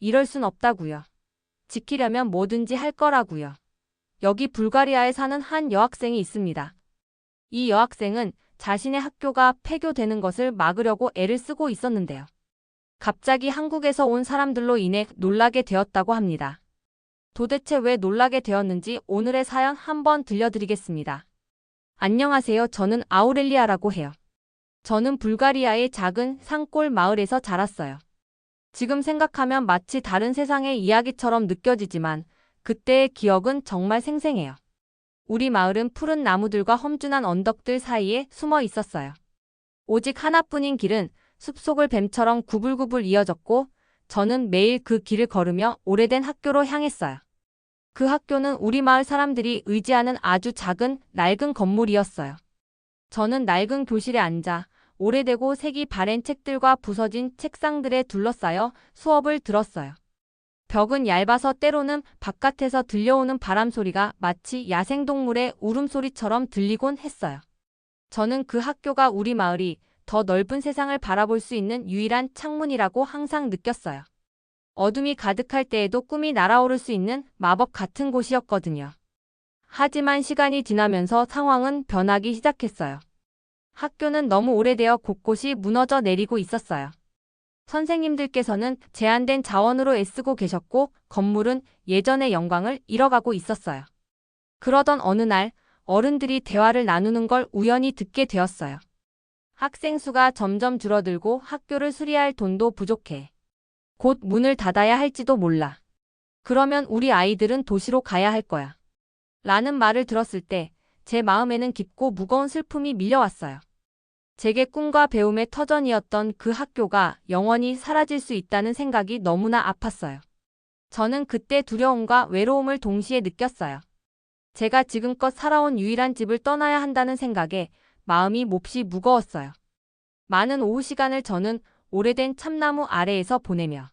이럴 순 없다고요. 지키려면 뭐든지 할 거라고요. 여기 불가리아에 사는 한 여학생이 있습니다. 이 여학생은 자신의 학교가 폐교되는 것을 막으려고 애를 쓰고 있었는데요. 갑자기 한국에서 온 사람들로 인해 놀라게 되었다고 합니다. 도대체 왜 놀라게 되었는지 오늘의 사연 한번 들려드리겠습니다. 안녕하세요. 저는 아우렐리아라고 해요. 저는 불가리아의 작은 산골 마을에서 자랐어요. 지금 생각하면 마치 다른 세상의 이야기처럼 느껴지지만 그때의 기억은 정말 생생해요. 우리 마을은 푸른 나무들과 험준한 언덕들 사이에 숨어 있었어요. 오직 하나뿐인 길은 숲속을 뱀처럼 구불구불 이어졌고 저는 매일 그 길을 걸으며 오래된 학교로 향했어요. 그 학교는 우리 마을 사람들이 의지하는 아주 작은 낡은 건물이었어요. 저는 낡은 교실에 앉아 오래되고 색이 바랜 책들과 부서진 책상들에 둘러싸여 수업을 들었어요. 벽은 얇아서 때로는 바깥에서 들려오는 바람 소리가 마치 야생동물의 울음소리처럼 들리곤 했어요. 저는 그 학교가 우리 마을이 더 넓은 세상을 바라볼 수 있는 유일한 창문이라고 항상 느꼈어요. 어둠이 가득할 때에도 꿈이 날아오를 수 있는 마법 같은 곳이었거든요. 하지만 시간이 지나면서 상황은 변하기 시작했어요. 학교는 너무 오래되어 곳곳이 무너져 내리고 있었어요. 선생님들께서는 제한된 자원으로 애쓰고 계셨고 건물은 예전의 영광을 잃어가고 있었어요. 그러던 어느 날 어른들이 대화를 나누는 걸 우연히 듣게 되었어요. 학생 수가 점점 줄어들고 학교를 수리할 돈도 부족해. 곧 문을 닫아야 할지도 몰라. 그러면 우리 아이들은 도시로 가야 할 거야. 라는 말을 들었을 때 제 마음에는 깊고 무거운 슬픔이 밀려왔어요. 제게 꿈과 배움의 터전이었던 그 학교가 영원히 사라질 수 있다는 생각이 너무나 아팠어요. 저는 그때 두려움과 외로움을 동시에 느꼈어요. 제가 지금껏 살아온 유일한 집을 떠나야 한다는 생각에 마음이 몹시 무거웠어요. 많은 오후 시간을 저는 오래된 참나무 아래에서 보내며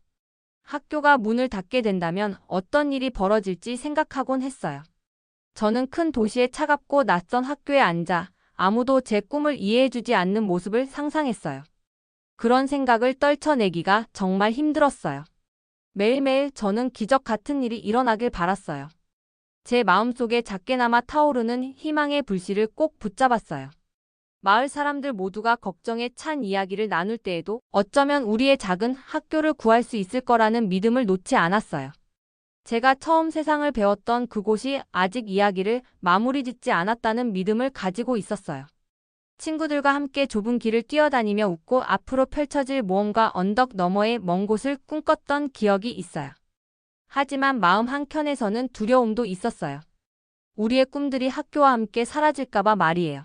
학교가 문을 닫게 된다면 어떤 일이 벌어질지 생각하곤 했어요. 저는 큰 도시의 차갑고 낯선 학교에 앉아 아무도 제 꿈을 이해해주지 않는 모습을 상상했어요. 그런 생각을 떨쳐내기가 정말 힘들었어요. 매일매일 저는 기적 같은 일이 일어나길 바랐어요. 제 마음속에 작게나마 타오르는 희망의 불씨를 꼭 붙잡았어요. 마을 사람들 모두가 걱정에 찬 이야기를 나눌 때에도 어쩌면 우리의 작은 학교를 구할 수 있을 거라는 믿음을 놓지 않았어요. 제가 처음 세상을 배웠던 그곳이 아직 이야기를 마무리 짓지 않았다는 믿음을 가지고 있었어요. 친구들과 함께 좁은 길을 뛰어다니며 웃고 앞으로 펼쳐질 모험과 언덕 너머의 먼 곳을 꿈꿨던 기억이 있어요. 하지만 마음 한켠에서는 두려움도 있었어요. 우리의 꿈들이 학교와 함께 사라질까봐 말이에요.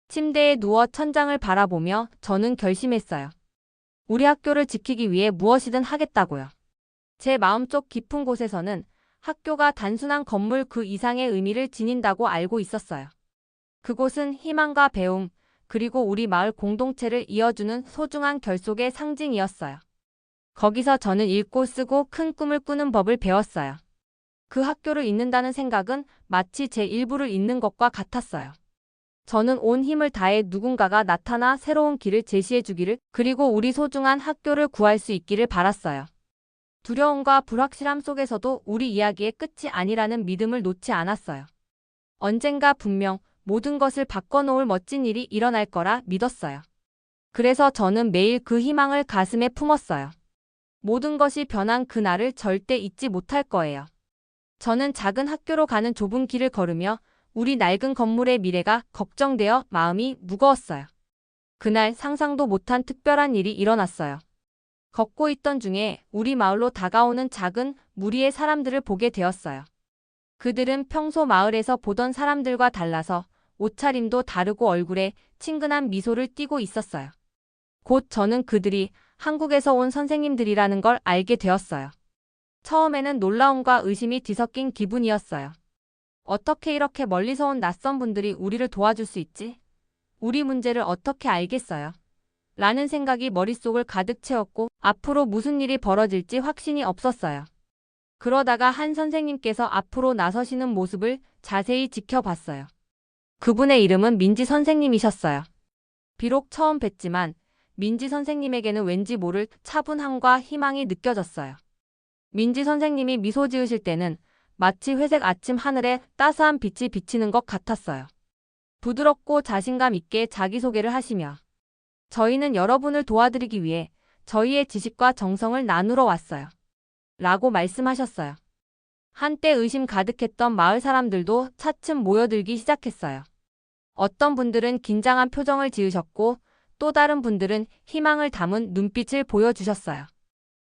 침대에 누워 천장을 바라보며 저는 결심했어요. 우리 학교를 지키기 위해 무엇이든 하겠다고요. 제 마음속 깊은 곳에서는 학교가 단순한 건물 그 이상의 의미를 지닌다고 알고 있었어요. 그곳은 희망과 배움, 그리고 우리 마을 공동체를 이어주는 소중한 결속의 상징이었어요. 거기서 저는 읽고 쓰고 큰 꿈을 꾸는 법을 배웠어요. 그 학교를 잇는다는 생각은 마치 제 일부를 잇는 것과 같았어요. 저는 온 힘을 다해 누군가가 나타나 새로운 길을 제시해 주기를, 그리고 우리 소중한 학교를 구할 수 있기를 바랐어요. 두려움과 불확실함 속에서도 우리 이야기의 끝이 아니라는 믿음을 놓지 않았어요. 언젠가 분명 모든 것을 바꿔놓을 멋진 일이 일어날 거라 믿었어요. 그래서 저는 매일 그 희망을 가슴에 품었어요. 모든 것이 변한 그날을 절대 잊지 못할 거예요. 저는 작은 학교로 가는 좁은 길을 걸으며 우리 낡은 건물의 미래가 걱정되어 마음이 무거웠어요. 그날 상상도 못한 특별한 일이 일어났어요. 걷고 있던 중에 우리 마을로 다가오는 작은 무리의 사람들을 보게 되었어요. 그들은 평소 마을에서 보던 사람들과 달라서 옷차림도 다르고 얼굴에 친근한 미소를 띠고 있었어요. 곧 저는 그들이 한국에서 온 선생님들이라는 걸 알게 되었어요. 처음에는 놀라움과 의심이 뒤섞인 기분이었어요. 어떻게 이렇게 멀리서 온 낯선 분들이 우리를 도와줄 수 있지? 우리 문제를 어떻게 알겠어요? 라는 생각이 머릿속을 가득 채웠고 앞으로 무슨 일이 벌어질지 확신이 없었어요. 그러다가 한 선생님께서 앞으로 나서시는 모습을 자세히 지켜봤어요. 그분의 이름은 민지 선생님이셨어요. 비록 처음 뵀지만 민지 선생님에게는 왠지 모를 차분함과 희망이 느껴졌어요. 민지 선생님이 미소 지으실 때는 마치 회색 아침 하늘에 따스한 빛이 비치는 것 같았어요. 부드럽고 자신감 있게 자기소개를 하시며 저희는 여러분을 도와드리기 위해 저희의 지식과 정성을 나누러 왔어요. 라고 말씀하셨어요. 한때 의심 가득했던 마을 사람들도 차츰 모여들기 시작했어요. 어떤 분들은 긴장한 표정을 지으셨고 또 다른 분들은 희망을 담은 눈빛을 보여주셨어요.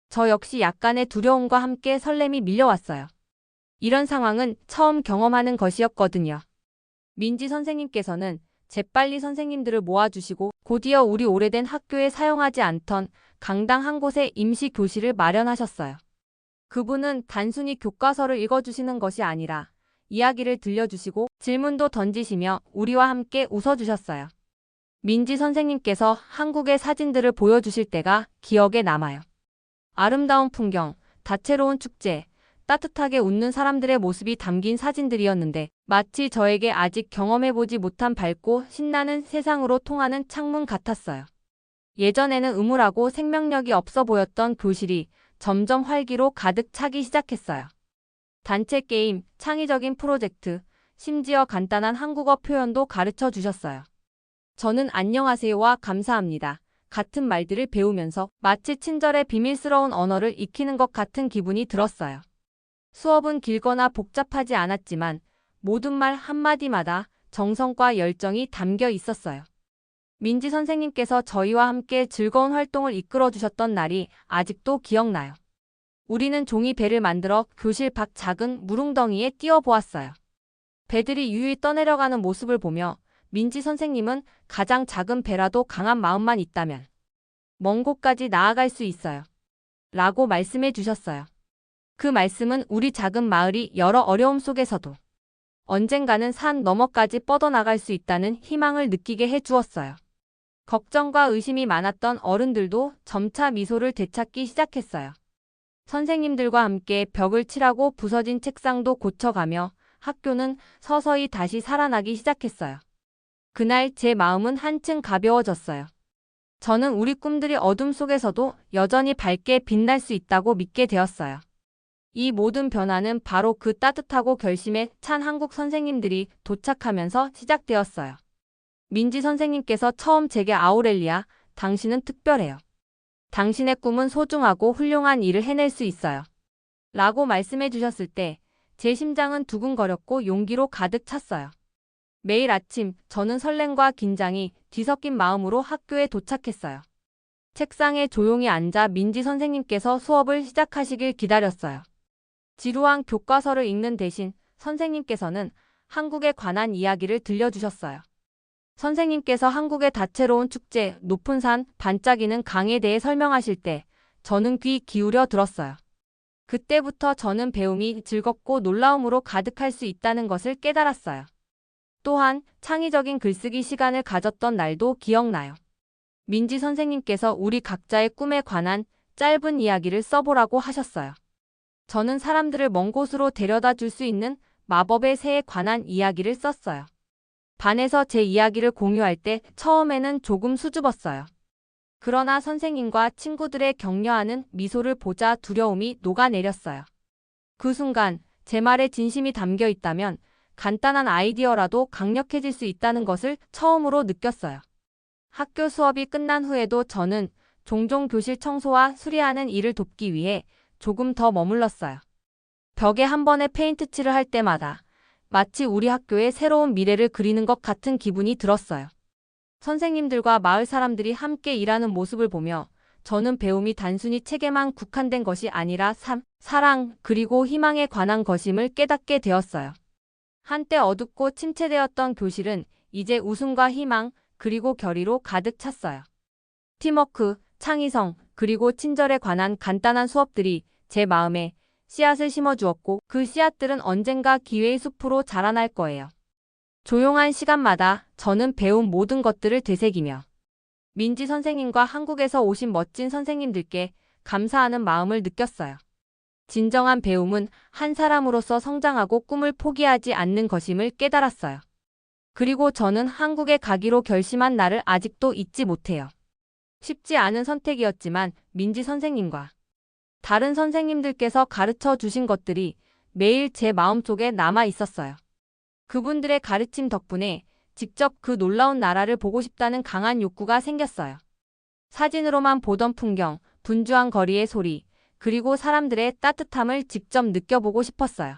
저 역시 약간의 두려움과 함께 설렘이 밀려왔어요. 이런 상황은 처음 경험하는 것이었거든요. 민지 선생님께서는 재빨리 선생님들을 모아주시고 곧이어 우리 오래된 학교에 사용하지 않던 강당 한 곳에 임시 교실을 마련하셨어요. 그분은 단순히 교과서를 읽어주시는 것이 아니라 이야기를 들려주시고 질문도 던지시며 우리와 함께 웃어주셨어요. 민지 선생님께서 한국의 사진들을 보여주실 때가 기억에 남아요. 아름다운 풍경, 다채로운 축제, 따뜻하게 웃는 사람들의 모습이 담긴 사진들이었는데 마치 저에게 아직 경험해보지 못한 밝고 신나는 세상으로 통하는 창문 같았어요. 예전에는 음울하고 생명력이 없어 보였던 교실이 점점 활기로 가득 차기 시작했어요. 단체 게임, 창의적인 프로젝트, 심지어 간단한 한국어 표현도 가르쳐 주셨어요. 저는 안녕하세요와 감사합니다. 같은 말들을 배우면서 마치 친절의 비밀스러운 언어를 익히는 것 같은 기분이 들었어요. 수업은 길거나 복잡하지 않았지만 모든 말 한마디마다 정성과 열정이 담겨 있었어요. 민지 선생님께서 저희와 함께 즐거운 활동을 이끌어 주셨던 날이 아직도 기억나요. 우리는 종이배를 만들어 교실 밖 작은 물웅덩이에 띄워보았어요. 배들이 유유히 떠내려가는 모습을 보며 민지 선생님은 가장 작은 배라도 강한 마음만 있다면 먼 곳까지 나아갈 수 있어요. 라고 말씀해 주셨어요. 그 말씀은 우리 작은 마을이 여러 어려움 속에서도 언젠가는 산 너머까지 뻗어나갈 수 있다는 희망을 느끼게 해 주었어요. 걱정과 의심이 많았던 어른들도 점차 미소를 되찾기 시작했어요. 선생님들과 함께 벽을 칠하고 부서진 책상도 고쳐가며 학교는 서서히 다시 살아나기 시작했어요. 그날 제 마음은 한층 가벼워졌어요. 저는 우리 꿈들이 어둠 속에서도 여전히 밝게 빛날 수 있다고 믿게 되었어요. 이 모든 변화는 바로 그 따뜻하고 결심에 찬 한국 선생님들이 도착하면서 시작되었어요. 민지 선생님께서 처음 제게 아우렐리아, 당신은 특별해요. 당신의 꿈은 소중하고 훌륭한 일을 해낼 수 있어요. 라고 말씀해 주셨을 때 제 심장은 두근거렸고 용기로 가득 찼어요. 매일 아침 저는 설렘과 긴장이 뒤섞인 마음으로 학교에 도착했어요. 책상에 조용히 앉아 민지 선생님께서 수업을 시작하시길 기다렸어요. 지루한 교과서를 읽는 대신 선생님께서는 한국에 관한 이야기를 들려주셨어요. 선생님께서 한국의 다채로운 축제, 높은 산, 반짝이는 강에 대해 설명하실 때 저는 귀 기울여 들었어요. 그때부터 저는 배움이 즐겁고 놀라움으로 가득할 수 있다는 것을 깨달았어요. 또한 창의적인 글쓰기 시간을 가졌던 날도 기억나요. 민지 선생님께서 우리 각자의 꿈에 관한 짧은 이야기를 써보라고 하셨어요. 저는 사람들을 먼 곳으로 데려다 줄 수 있는 마법의 새에 관한 이야기를 썼어요. 반에서 제 이야기를 공유할 때 처음에는 조금 수줍었어요. 그러나 선생님과 친구들의 격려하는 미소를 보자 두려움이 녹아내렸어요. 그 순간 제 말에 진심이 담겨 있다면 간단한 아이디어라도 강력해질 수 있다는 것을 처음으로 느꼈어요. 학교 수업이 끝난 후에도 저는 종종 교실 청소와 수리하는 일을 돕기 위해 조금 더 머물렀어요. 벽에 한 번의 페인트 칠을 할 때마다 마치 우리 학교의 새로운 미래를 그리는 것 같은 기분이 들었어요. 선생님들과 마을 사람들이 함께 일하는 모습을 보며 저는 배움이 단순히 책에만 국한된 것이 아니라 삶, 사랑, 그리고 희망에 관한 것임을 깨닫게 되었어요. 한때 어둡고 침체되었던 교실은 이제 웃음과 희망, 그리고 결의로 가득 찼어요. 팀워크, 창의성, 그리고 친절에 관한 간단한 수업들이 제 마음에 씨앗을 심어주었고 그 씨앗들은 언젠가 기회의 숲으로 자라날 거예요. 조용한 시간마다 저는 배운 모든 것들을 되새기며 민지 선생님과 한국에서 오신 멋진 선생님들께 감사하는 마음을 느꼈어요. 진정한 배움은 한 사람으로서 성장하고 꿈을 포기하지 않는 것임을 깨달았어요. 그리고 저는 한국에 가기로 결심한 날을 아직도 잊지 못해요. 쉽지 않은 선택이었지만 민지 선생님과 다른 선생님들께서 가르쳐 주신 것들이 매일 제 마음속에 남아 있었어요. 그분들의 가르침 덕분에 직접 그 놀라운 나라를 보고 싶다는 강한 욕구가 생겼어요. 사진으로만 보던 풍경, 분주한 거리의 소리, 그리고 사람들의 따뜻함을 직접 느껴보고 싶었어요.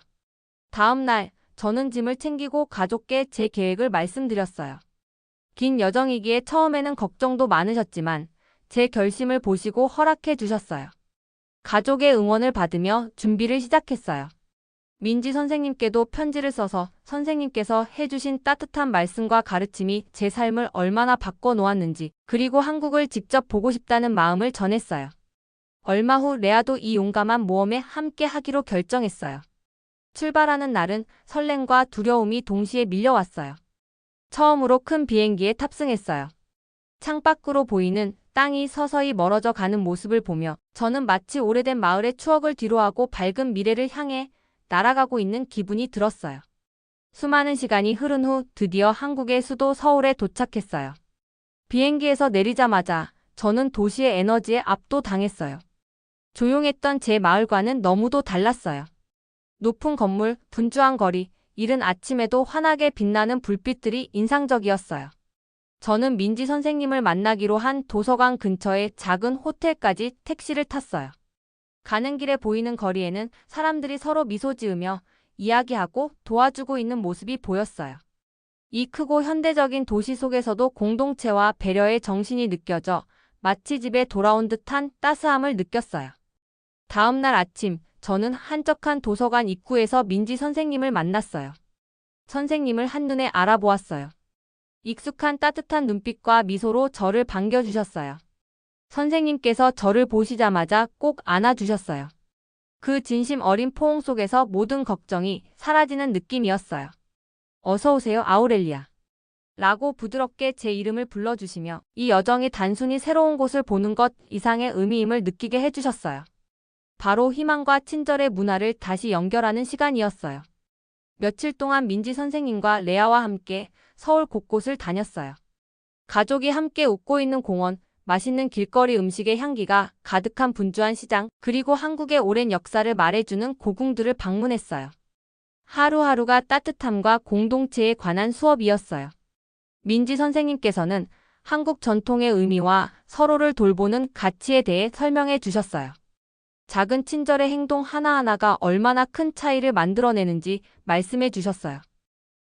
다음 날, 저는 짐을 챙기고 가족께 제 계획을 말씀드렸어요. 긴 여정이기에 처음에는 걱정도 많으셨지만 제 결심을 보시고 허락해 주셨어요. 가족의 응원을 받으며 준비를 시작했어요. 민지 선생님께도 편지를 써서 선생님께서 해주신 따뜻한 말씀과 가르침이 제 삶을 얼마나 바꿔놓았는지, 그리고 한국을 직접 보고 싶다는 마음을 전했어요. 얼마 후 레아도 이 용감한 모험에 함께 하기로 결정했어요. 출발하는 날은 설렘과 두려움이 동시에 밀려왔어요. 처음으로 큰 비행기에 탑승했어요. 창밖으로 보이는 땅이 서서히 멀어져 가는 모습을 보며 저는 마치 오래된 마을의 추억을 뒤로하고 밝은 미래를 향해 날아가고 있는 기분이 들었어요. 수많은 시간이 흐른 후 드디어 한국의 수도 서울에 도착했어요. 비행기에서 내리자마자 저는 도시의 에너지에 압도당했어요. 조용했던 제 마을과는 너무도 달랐어요. 높은 건물, 분주한 거리, 이른 아침에도 환하게 빛나는 불빛들이 인상적이었어요. 저는 민지 선생님을 만나기로 한 도서관 근처의 작은 호텔까지 택시를 탔어요. 가는 길에 보이는 거리에는 사람들이 서로 미소 지으며 이야기하고 도와주고 있는 모습이 보였어요. 이 크고 현대적인 도시 속에서도 공동체와 배려의 정신이 느껴져 마치 집에 돌아온 듯한 따스함을 느꼈어요. 다음 날 아침, 저는 한적한 도서관 입구에서 민지 선생님을 만났어요. 선생님을 한눈에 알아보았어요. 익숙한 따뜻한 눈빛과 미소로 저를 반겨주셨어요. 선생님께서 저를 보시자마자 꼭 안아주셨어요. 그 진심 어린 포옹 속에서 모든 걱정이 사라지는 느낌이었어요. 어서 오세요, 아우렐리아. 라고 부드럽게 제 이름을 불러주시며 이 여정이 단순히 새로운 곳을 보는 것 이상의 의미임을 느끼게 해주셨어요. 바로 희망과 친절의 문화를 다시 연결하는 시간이었어요. 며칠 동안 민지 선생님과 레아와 함께 서울 곳곳을 다녔어요. 가족이 함께 웃고 있는 공원, 맛있는 길거리 음식의 향기가 가득한 분주한 시장, 그리고 한국의 오랜 역사를 말해주는 고궁들을 방문했어요. 하루하루가 따뜻함과 공동체에 관한 수업이었어요. 민지 선생님께서는 한국 전통의 의미와 서로를 돌보는 가치에 대해 설명해 주셨어요. 작은 친절의 행동 하나하나가 얼마나 큰 차이를 만들어내는지 말씀해 주셨어요.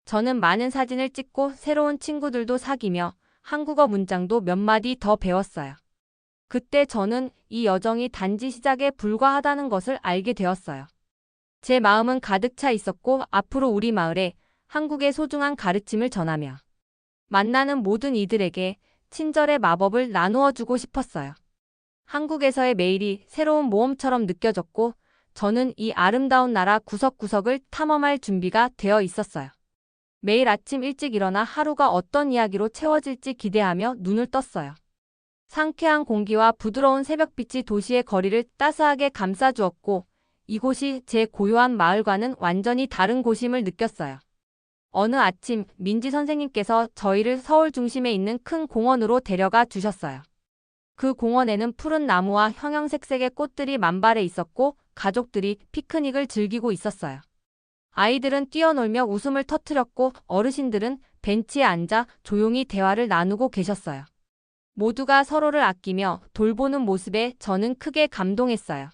저는 많은 사진을 찍고 새로운 친구들도 사귀며 한국어 문장도 몇 마디 더 배웠어요. 그때 저는 이 여정이 단지 시작에 불과하다는 것을 알게 되었어요. 제 마음은 가득 차 있었고 앞으로 우리 마을에 한국의 소중한 가르침을 전하며 만나는 모든 이들에게 친절의 마법을 나누어 주고 싶었어요. 한국에서의 매일이 새로운 모험처럼 느껴졌고 저는 이 아름다운 나라 구석구석을 탐험할 준비가 되어 있었어요. 매일 아침 일찍 일어나 하루가 어떤 이야기로 채워질지 기대하며 눈을 떴어요. 상쾌한 공기와 부드러운 새벽빛이 도시의 거리를 따스하게 감싸주었고 이곳이 제 고요한 마을과는 완전히 다른 곳임을 느꼈어요. 어느 아침 민지 선생님께서 저희를 서울 중심에 있는 큰 공원으로 데려가 주셨어요. 그 공원에는 푸른 나무와 형형색색의 꽃들이 만발해 있었고 가족들이 피크닉을 즐기고 있었어요. 아이들은 뛰어놀며 웃음을 터뜨렸고 어르신들은 벤치에 앉아 조용히 대화를 나누고 계셨어요. 모두가 서로를 아끼며 돌보는 모습에 저는 크게 감동했어요.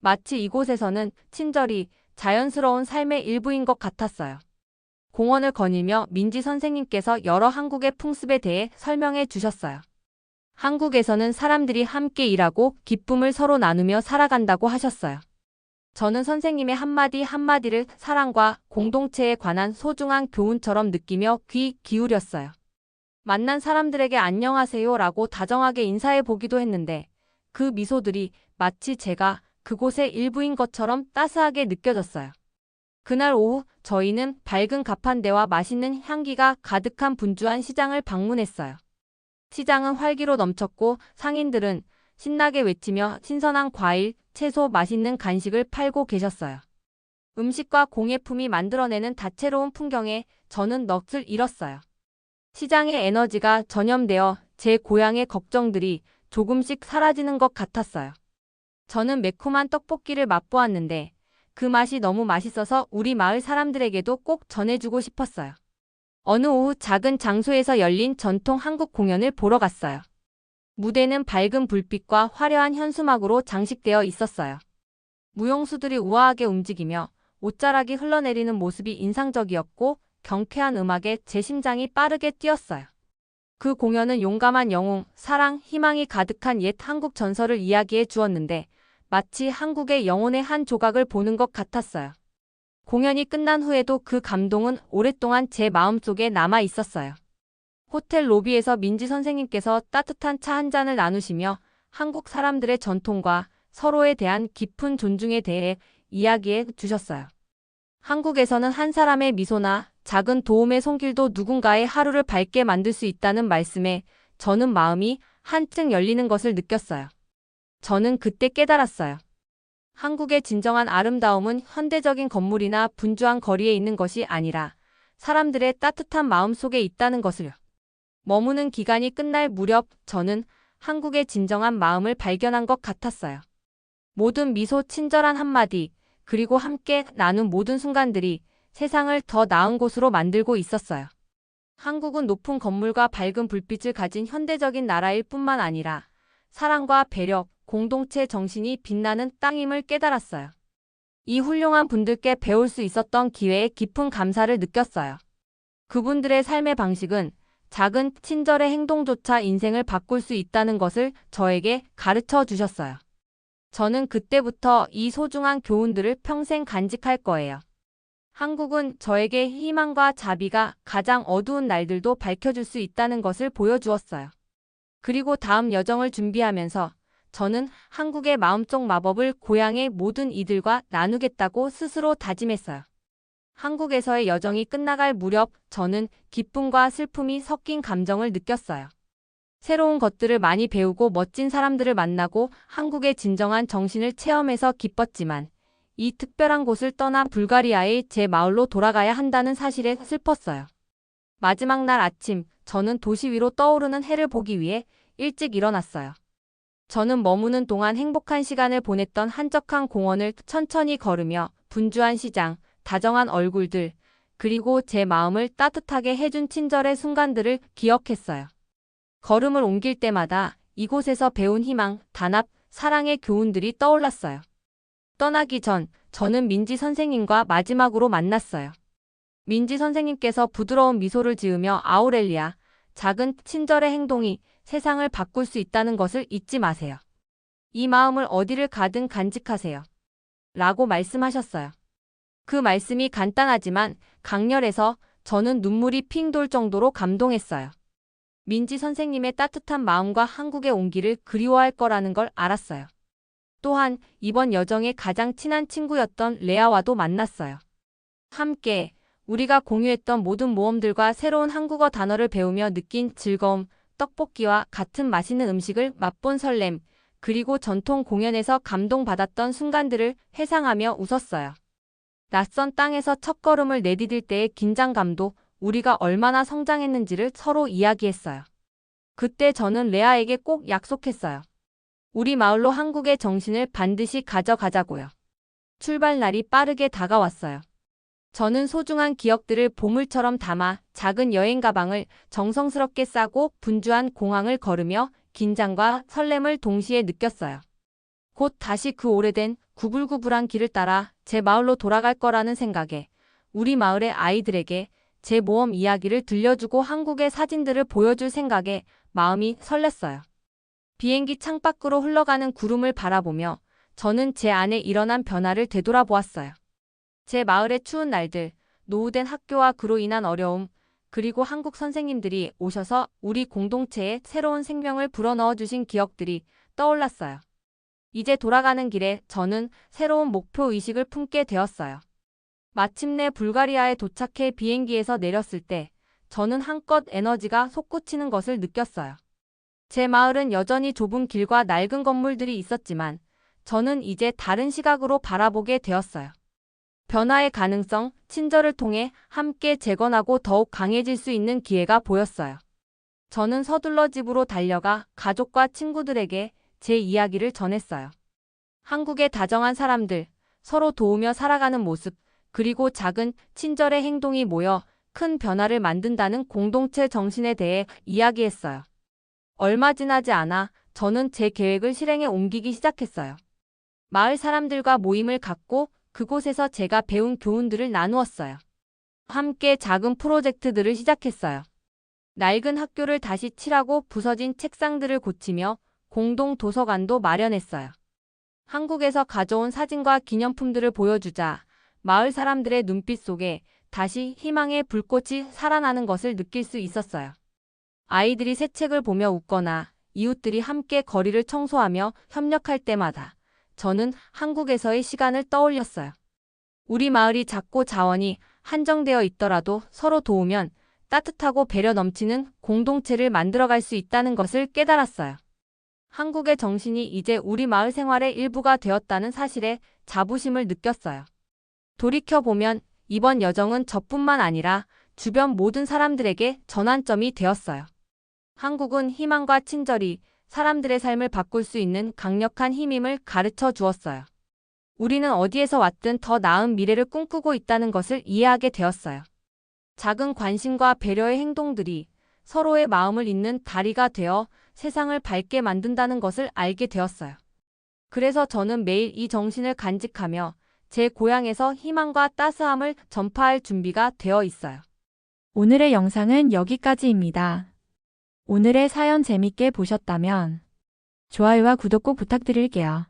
마치 이곳에서는 친절이 자연스러운 삶의 일부인 것 같았어요. 공원을 거닐며 민지 선생님께서 여러 한국의 풍습에 대해 설명해 주셨어요. 한국에서는 사람들이 함께 일하고 기쁨을 서로 나누며 살아간다고 하셨어요. 저는 선생님의 한마디 한마디를 사랑과 공동체에 관한 소중한 교훈처럼 느끼며 귀 기울였어요. 만난 사람들에게 안녕하세요 라고 다정하게 인사해 보기도 했는데 그 미소들이 마치 제가 그곳의 일부인 것처럼 따스하게 느껴졌어요. 그날 오후 저희는 밝은 가판대와 맛있는 향기가 가득한 분주한 시장을 방문했어요. 시장은 활기로 넘쳤고 상인들은 신나게 외치며 신선한 과일, 채소, 맛있는 간식을 팔고 계셨어요. 음식과 공예품이 만들어내는 다채로운 풍경에 저는 넋을 잃었어요. 시장의 에너지가 전염되어 제 고향의 걱정들이 조금씩 사라지는 것 같았어요. 저는 매콤한 떡볶이를 맛보았는데 그 맛이 너무 맛있어서 우리 마을 사람들에게도 꼭 전해주고 싶었어요. 어느 오후 작은 장소에서 열린 전통 한국 공연을 보러 갔어요. 무대는 밝은 불빛과 화려한 현수막으로 장식되어 있었어요. 무용수들이 우아하게 움직이며 옷자락이 흘러내리는 모습이 인상적이었고 경쾌한 음악에 제 심장이 빠르게 뛰었어요. 그 공연은 용감한 영웅, 사랑, 희망이 가득한 옛 한국 전설을 이야기해 주었는데 마치 한국의 영혼의 한 조각을 보는 것 같았어요. 공연이 끝난 후에도 그 감동은 오랫동안 제 마음속에 남아 있었어요. 호텔 로비에서 민지 선생님께서 따뜻한 차 한 잔을 나누시며 한국 사람들의 전통과 서로에 대한 깊은 존중에 대해 이야기해 주셨어요. 한국에서는 한 사람의 미소나 작은 도움의 손길도 누군가의 하루를 밝게 만들 수 있다는 말씀에 저는 마음이 한층 열리는 것을 느꼈어요. 저는 그때 깨달았어요. 한국의 진정한 아름다움은 현대적인 건물이나 분주한 거리에 있는 것이 아니라 사람들의 따뜻한 마음 속에 있다는 것을요. 머무는 기간이 끝날 무렵 저는 한국의 진정한 마음을 발견한 것 같았어요. 모든 미소, 친절한 한마디, 그리고 함께 나눈 모든 순간들이 세상을 더 나은 곳으로 만들고 있었어요. 한국은 높은 건물과 밝은 불빛을 가진 현대적인 나라일 뿐만 아니라 사랑과 배려, 공동체 정신이 빛나는 땅임을 깨달았어요. 이 훌륭한 분들께 배울 수 있었던 기회에 깊은 감사를 느꼈어요. 그분들의 삶의 방식은 작은 친절의 행동조차 인생을 바꿀 수 있다는 것을 저에게 가르쳐 주셨어요. 저는 그때부터 이 소중한 교훈들을 평생 간직할 거예요. 한국은 저에게 희망과 자비가 가장 어두운 날들도 밝혀줄 수 있다는 것을 보여주었어요. 그리고 다음 여정을 준비하면서 저는 한국의 마음속 마법을 고향의 모든 이들과 나누겠다고 스스로 다짐했어요. 한국에서의 여정이 끝나갈 무렵 저는 기쁨과 슬픔이 섞인 감정을 느꼈어요. 새로운 것들을 많이 배우고 멋진 사람들을 만나고 한국의 진정한 정신을 체험해서 기뻤지만 이 특별한 곳을 떠나 불가리아의 제 마을로 돌아가야 한다는 사실에 슬펐어요. 마지막 날 아침, 저는 도시 위로 떠오르는 해를 보기 위해 일찍 일어났어요. 저는 머무는 동안 행복한 시간을 보냈던 한적한 공원을 천천히 걸으며 분주한 시장, 다정한 얼굴들, 그리고 제 마음을 따뜻하게 해준 친절의 순간들을 기억했어요. 걸음을 옮길 때마다 이곳에서 배운 희망, 단합, 사랑의 교훈들이 떠올랐어요. 떠나기 전 저는 민지 선생님과 마지막으로 만났어요. 민지 선생님께서 부드러운 미소를 지으며 아우렐리아, 작은 친절의 행동이 세상을 바꿀 수 있다는 것을 잊지 마세요. 이 마음을 어디를 가든 간직하세요. 라고 말씀하셨어요. 그 말씀이 간단하지만 강렬해서 저는 눈물이 핑 돌 정도로 감동했어요. 민지 선생님의 따뜻한 마음과 한국의 온기를 그리워할 거라는 걸 알았어요. 또한 이번 여정의 가장 친한 친구였던 레아와도 만났어요. 함께 우리가 공유했던 모든 모험들과 새로운 한국어 단어를 배우며 느낀 즐거움, 떡볶이와 같은 맛있는 음식을 맛본 설렘, 그리고 전통 공연에서 감동받았던 순간들을 회상하며 웃었어요. 낯선 땅에서 첫걸음을 내디딜 때의 긴장감도 우리가 얼마나 성장했는지를 서로 이야기했어요. 그때 저는 레아에게 꼭 약속했어요. 우리 마을로 한국의 정신을 반드시 가져가자고요. 출발 날이 빠르게 다가왔어요. 저는 소중한 기억들을 보물처럼 담아 작은 여행 가방을 정성스럽게 싸고 분주한 공항을 걸으며 긴장과 설렘을 동시에 느꼈어요. 곧 다시 그 오래된 구불구불한 길을 따라 제 마을로 돌아갈 거라는 생각에 우리 마을의 아이들에게 제 모험 이야기를 들려주고 한국의 사진들을 보여줄 생각에 마음이 설렜어요. 비행기 창밖으로 흘러가는 구름을 바라보며 저는 제 안에 일어난 변화를 되돌아보았어요. 제 마을의 추운 날들, 노후된 학교와 그로 인한 어려움, 그리고 한국 선생님들이 오셔서 우리 공동체에 새로운 생명을 불어넣어 주신 기억들이 떠올랐어요. 이제 돌아가는 길에 저는 새로운 목표 의식을 품게 되었어요. 마침내 불가리아에 도착해 비행기에서 내렸을 때 저는 한껏 에너지가 솟구치는 것을 느꼈어요. 제 마을은 여전히 좁은 길과 낡은 건물들이 있었지만 저는 이제 다른 시각으로 바라보게 되었어요. 변화의 가능성, 친절을 통해 함께 재건하고 더욱 강해질 수 있는 기회가 보였어요. 저는 서둘러 집으로 달려가 가족과 친구들에게 제 이야기를 전했어요. 한국의 다정한 사람들, 서로 도우며 살아가는 모습, 그리고 작은 친절의 행동이 모여 큰 변화를 만든다는 공동체 정신에 대해 이야기했어요. 얼마 지나지 않아 저는 제 계획을 실행에 옮기기 시작했어요. 마을 사람들과 모임을 갖고 그곳에서 제가 배운 교훈들을 나누었어요. 함께 작은 프로젝트들을 시작했어요. 낡은 학교를 다시 칠하고 부서진 책상들을 고치며 공동 도서관도 마련했어요. 한국에서 가져온 사진과 기념품들을 보여주자 마을 사람들의 눈빛 속에 다시 희망의 불꽃이 살아나는 것을 느낄 수 있었어요. 아이들이 새 책을 보며 웃거나 이웃들이 함께 거리를 청소하며 협력할 때마다 저는 한국에서의 시간을 떠올렸어요. 우리 마을이 작고 자원이 한정되어 있더라도 서로 도우면 따뜻하고 배려 넘치는 공동체를 만들어갈 수 있다는 것을 깨달았어요. 한국의 정신이 이제 우리 마을 생활의 일부가 되었다는 사실에 자부심을 느꼈어요. 돌이켜보면 이번 여정은 저뿐만 아니라 주변 모든 사람들에게 전환점이 되었어요. 한국은 희망과 친절이 사람들의 삶을 바꿀 수 있는 강력한 힘임을 가르쳐 주었어요. 우리는 어디에서 왔든 더 나은 미래를 꿈꾸고 있다는 것을 이해하게 되었어요. 작은 관심과 배려의 행동들이 서로의 마음을 잇는 다리가 되어 세상을 밝게 만든다는 것을 알게 되었어요. 그래서 저는 매일 이 정신을 간직하며 제 고향에서 희망과 따스함을 전파할 준비가 되어 있어요. 오늘의 영상은 여기까지입니다. 오늘의 사연 재밌게 보셨다면 좋아요와 구독 꼭 부탁드릴게요.